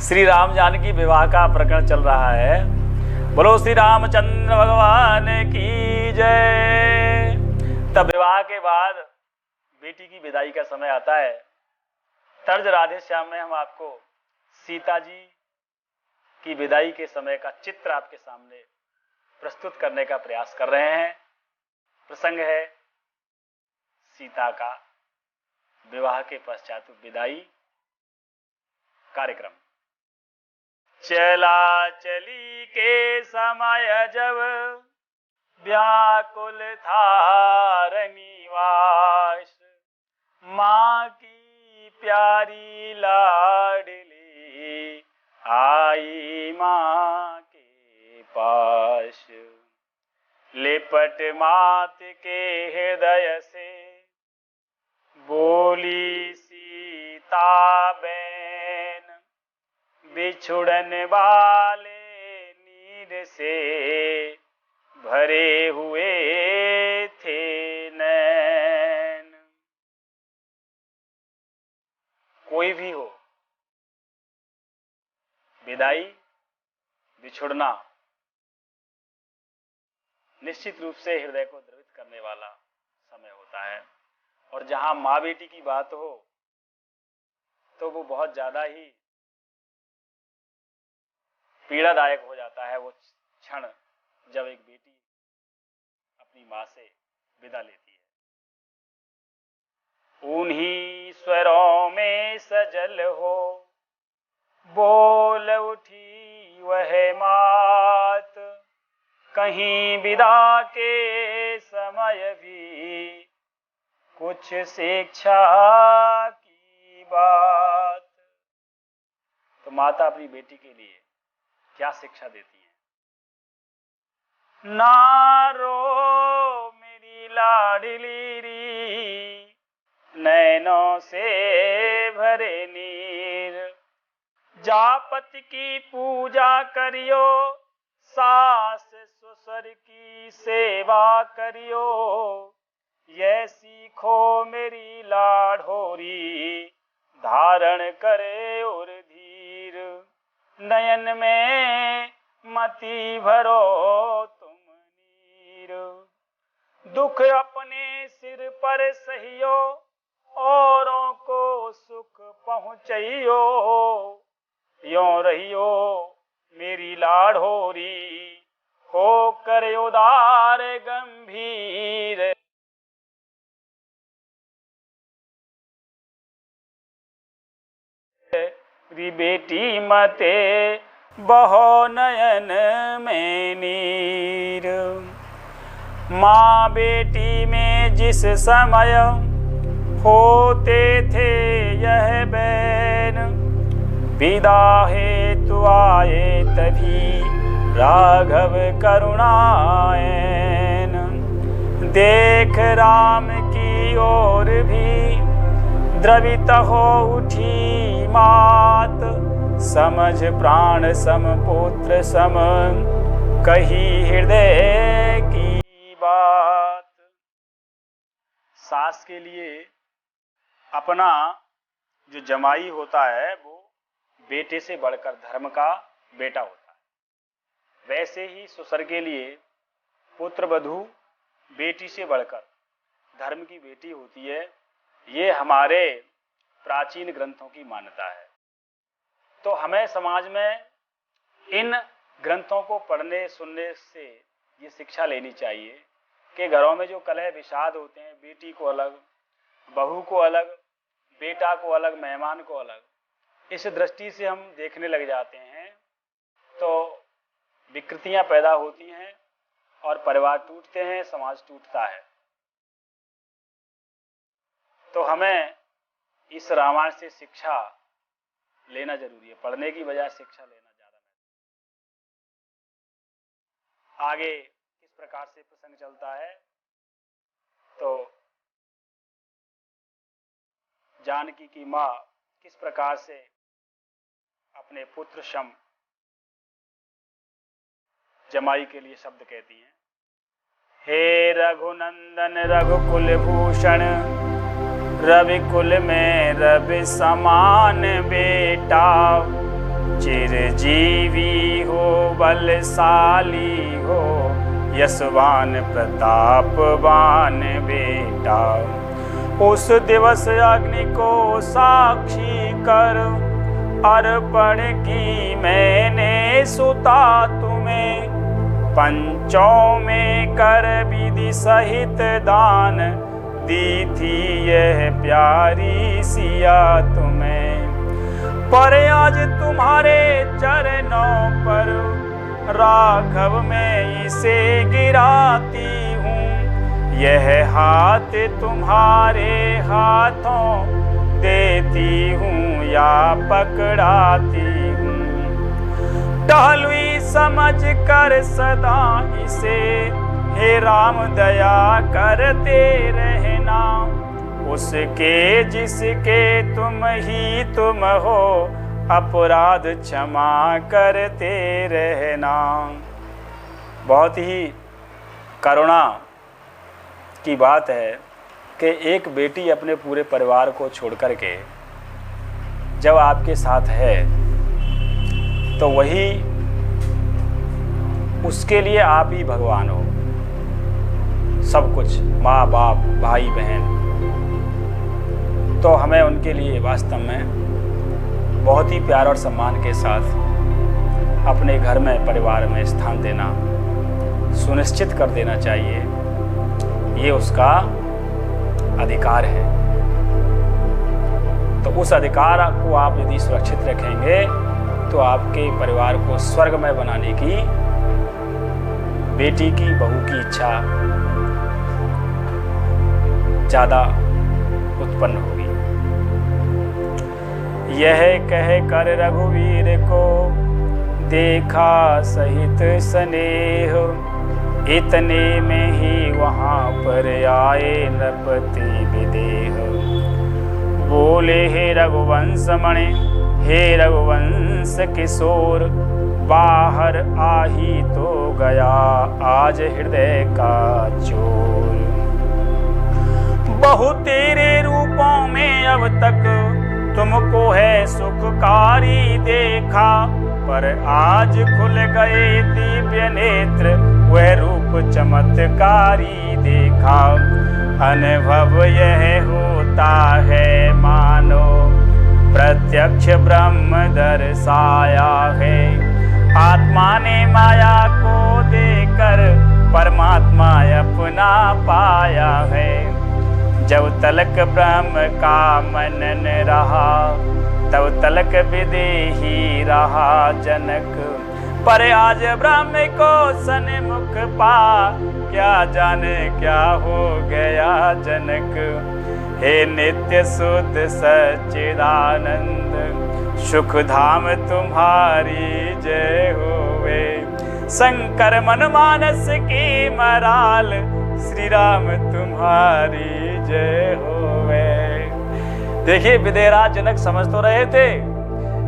श्री राम जानकी विवाह का प्रकरण चल रहा है। बोलो श्री रामचंद्र भगवान की जय। तब विवाह के बाद बेटी की विदाई का समय आता है। तर्ज राधे श्याम में हम आपको सीता जी की विदाई के समय का चित्र आपके सामने प्रस्तुत करने का प्रयास कर रहे हैं। प्रसंग है सीता का विवाह के पश्चात विदाई कार्यक्रम। चला चली के समय जब व्याकुल था रनिवास, माँ की प्यारी लाडली आई माँ के पास। लिपट मात के हृदय से बोली सीता बैन, बिछुड़न वाले नीर से भरे हुए थे नैन। कोई भी हो, विदाई बिछुड़ना निश्चित रूप से हृदय को द्रवित करने वाला समय होता है। और जहां माँ बेटी की बात हो तो वो बहुत ज्यादा ही पीड़ादायक हो जाता है वो क्षण जब एक बेटी अपनी माँ से विदा लेती है। उन्हीं स्वरों में सजल हो बोल उठी वह मात, कहीं विदा के समय भी कुछ शिक्षा की बात। तो माता अपनी बेटी के लिए क्या शिक्षा देती है? ना रो मेरी लाडली री, नैनों से भरे नीर, जापति की पूजा करियो, सास ससुर की सेवा करियो, ये सीखो मेरी लाडोरी, धारण करे और धीर, नयन में मति भरो तुम नीर। दुख अपने सिर पर सहियो, औरों को सुख पहुँचइयो, यों रहियो मेरी लाडोरी, हो कर उदार गंभीर। बेटी मते बहो नयन में नीर। माँ बेटी में जिस समय होते थे यह बैन, विदा हेतु आए तभी राघव करुणायन। देख राम की ओर भी द्रवित हो उठी मात, समझ प्राण सम पुत्र सम कही हृदय की बात। सास के लिए अपना जो जमाई होता है वो बेटे से बढ़कर धर्म का बेटा होता है। वैसे ही ससुर के लिए पुत्र वधू बेटी से बढ़कर धर्म की बेटी होती है। ये हमारे प्राचीन ग्रंथों की मान्यता है। तो हमें समाज में इन ग्रंथों को पढ़ने सुनने से ये शिक्षा लेनी चाहिए कि घरों में जो कलह विषाद होते हैं, बेटी को अलग, बहू को अलग, बेटा को अलग, मेहमान को अलग, इस दृष्टि से हम देखने लग जाते हैं तो विकृतियां पैदा होती हैं और परिवार टूटते हैं, समाज टूटता है। तो हमें इस रामायण से शिक्षा लेना जरूरी है, पढ़ने की बजाय शिक्षा लेना ज्यादा महत्वपूर्ण। आगे किस प्रकार से प्रसंग चलता है तो जानकी की माँ किस प्रकार से अपने पुत्र शम जमाई के लिए शब्द कहती हैं। हे रघुनंदन रघुकुल भूषण, रवि कुल में रवि समान बेटा, चिरजीवी हो बलशाली हो यशवान प्रतापवान बेटा। उस दिवस अग्नि को साक्षी कर अर्पण की मैंने सुता तुम्हें। पंचों में कर विधि सहित दान दी थी यह प्यारी सिया तुम्हें। पर आज तुम्हारे चरणों पर राघव में इसे गिराती हूँ। यह हाथ तुम्हारे हाथों देती हूँ या पकड़ाती हूँ। टहलुई समझ कर सदा इसे हे राम दया करते रहना। उसके जिसके तुम ही तुम हो अपराध क्षमा करते रहना। बहुत ही करुणा की बात है कि एक बेटी अपने पूरे परिवार को छोड़ कर के जब आपके साथ है तो वही उसके लिए आप ही भगवान हो। सब कुछ माँ बाप भाई बहन, तो हमें उनके लिए वास्तव में बहुत ही प्यार और सम्मान के साथ अपने घर में परिवार में स्थान देना सुनिश्चित कर देना चाहिए। ये उसका अधिकार है। तो उस अधिकार को आप यदि सुरक्षित रखेंगे तो आपके परिवार को स्वर्गमय बनाने की बेटी की बहू की इच्छा ज़्यादा उत्पन्न होगी। यह कह कर रघुवीर को देखा सहित स्नेह। इतने में ही वहाँ पर आए नृपति विदेह। बोले हे रघुवंश मणि हे रघुवंश किशोर। बाहर आही तो गया आज हृदय का चोर। बहु तेरे रूपों में अब तक तुमको है सुखकारी देखा। पर आज खुल गए दिव्य नेत्र वह रूप चमत्कारी देखा। अनुभव यह होता है मानो प्रत्यक्ष ब्रह्म दर्शाया है। आत्मा ने माया को देकर परमात्मा अपना पाया है। जब तलक ब्रह्म का मनन रहा तब तलक विदेही रहा जनक। पर आज ब्रह्म को सन्मुख पा क्या जाने क्या हो गया जनक। हे नित्य शुद्ध सच्चिदानंद सुख धाम तुम्हारी जय होवे। शंकर मन मानस की मराल श्री राम तुम्हारी जय होवे। देखिए विदेहराज जनक समझ तो रहे थे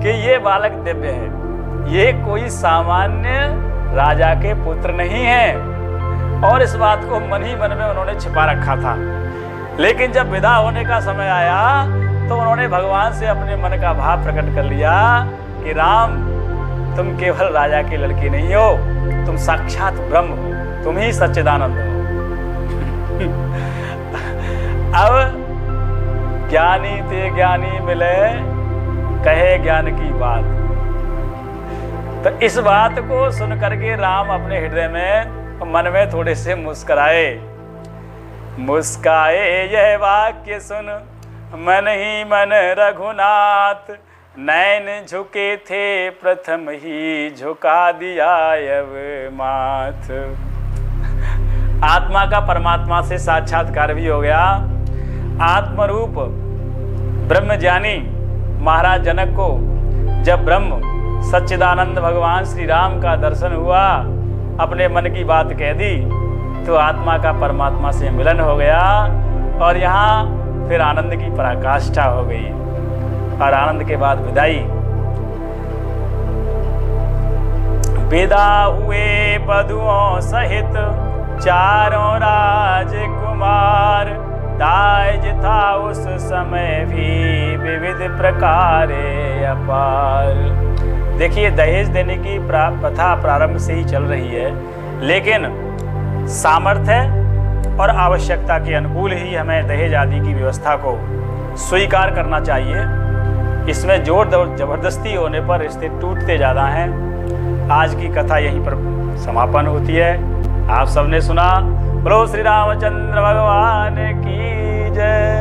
कि ये बालक दिव्य है, ये कोई सामान्य राजा के पुत्र नहीं है, और इस बात को मन ही मन में उन्होंने छिपा रखा था। लेकिन जब विदा होने का समय आया तो उन्होंने भगवान से अपने मन का भाव प्रकट कर लिया कि राम तुम केवल राजा की लड़की नहीं हो, तुम साक्षात ब्रह्म हो, तुम ही सच्चिदानंद हो। अब ज्ञानी ते ज्ञानी मिले कहे ज्ञान की बात। तो इस बात को सुन करके राम अपने हृदय में मन में थोड़े से मुस्कुराए। मुस्काए यह वाक्य सुन मन ही मन रघुनाथ। नैन झुके थे प्रथम ही झुका दिया अब माथ। आत्मा का परमात्मा से साक्षात्कार भी हो गया। आत्मरूप ब्रह्मज्ञानी महाराज जनक को जब ब्रह्म सच्चिदानंद भगवान श्री राम का दर्शन हुआ, अपने मन की बात कह दी, तो आत्मा का परमात्मा से मिलन हो गया और यहाँ फिर आनंद की पराकाष्ठा हो गई। और आनंद के बाद विदाई। विदा हुए बधुओं सहित चारों राजकुमार। दाज था उस समय भी विविध प्रकारे अपार। देखिए, दहेज देने की प्रथा प्रारंभ से ही चल रही है, लेकिन सामर्थ्य और आवश्यकता के अनुकूल ही हमें दहेज आदि की व्यवस्था को स्वीकार करना चाहिए। इसमें जोर जबरदस्ती होने पर रिश्ते टूटते ज़्यादा हैं। आज की कथा यहीं पर समापन होती है। आप सबने सुना। बोलो श्री रामचंद्र भगवान की जय।